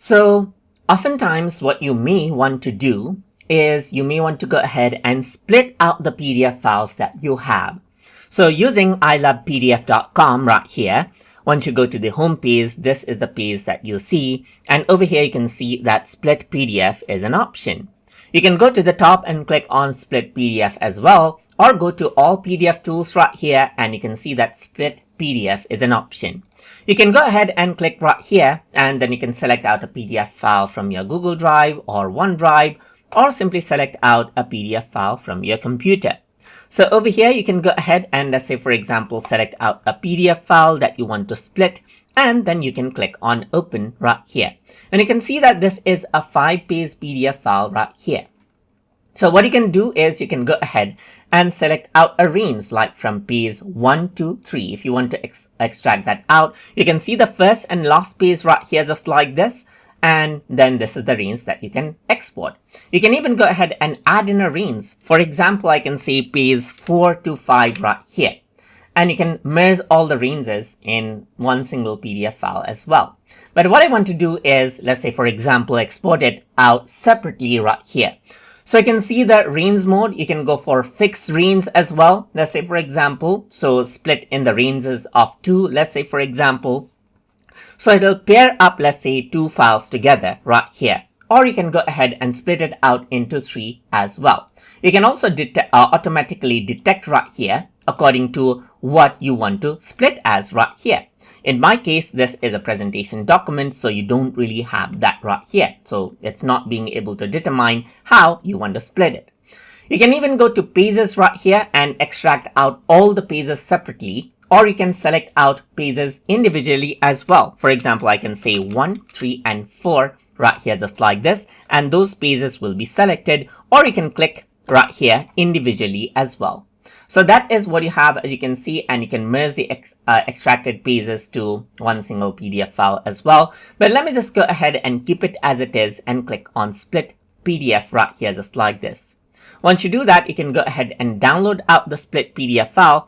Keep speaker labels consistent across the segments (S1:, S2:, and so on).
S1: So oftentimes what you may want to do is you may want to go ahead and split out the PDF files that you have. So using ILovePDF.com right here, once you go to the home page, this is the page that you see. And over here, you can see that split PDF is an option. You can go to the top and click on split PDF as well, or go to all PDF tools right here and you can see that split PDF is an option. You can go ahead and click right here and then you can select out a PDF file from your Google Drive or OneDrive, or simply select out a PDF file from your computer. So over here, you can go ahead and let's say, for example, select out a PDF file that you want to split, and then you can click on open right here. And you can see that this is a 5-page PDF file right here. So what you can do is you can go ahead and select out a range like from page 1 to 3. If you want to extract that out, you can see the first and last page right here just like this. And then this is the range that you can export. You can even go ahead and add in a range. For example, I can say page 4 to 5 right here. And you can merge all the ranges in one single PDF file as well. But what I want to do is, let's say, for example, export it out separately right here. So you can see the range mode. You can go for fixed range as well. Let's say, for example, so split in the ranges of 2. Let's say, for example, so it'll pair up, let's say, 2 files together right here. Or you can go ahead and split it out into 3 as well. You can also automatically detect right here according to what you want to split as right here. In my case, this is a presentation document, so you don't really have that right here. So it's not being able to determine how you want to split it. You can even go to pages right here and extract out all the pages separately, or you can select out pages individually as well. For example, I can say 1, 3, and 4 right here just like this, and those pages will be selected, or you can click right here individually as well. So that is what you have, as you can see, and you can merge the extracted pages to one single PDF file as well. But let me just go ahead and keep it as it is and click on split PDF right here just like this. Once you do that, you can go ahead and download out the split PDF file,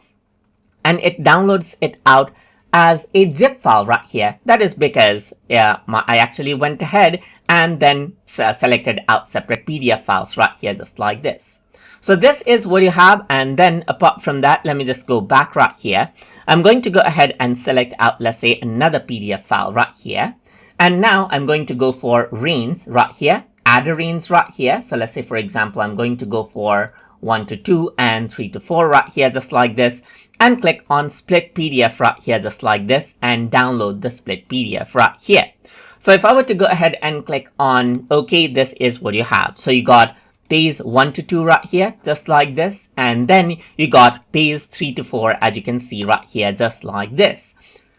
S1: and it downloads it out as a zip file right here. That is because I actually went ahead and then selected out separate PDF files right here just like this. So this is what you have, and then apart from that, let me just go back right here. I'm going to go ahead and select out, let's say, another PDF file right here. And now I'm going to go for range right here, add a range right here. So let's say, for example, I'm going to go for 1 to 2 and 3 to 4 right here just like this, and click on split PDF right here just like this, and download the split PDF right here. So if I were to go ahead and click on OK, this is what you have. So you got page 1 to 2 right here just like this, and then you got page 3 to 4 as you can see right here just like this.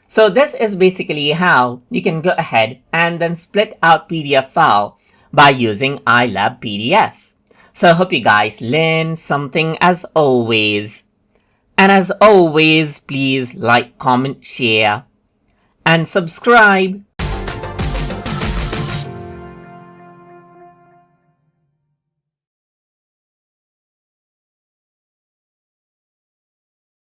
S1: So this is basically how you can go ahead and then split out PDF file by using ILovePDF. So I hope you guys learned something as always. And as always, please like, comment, share, and subscribe.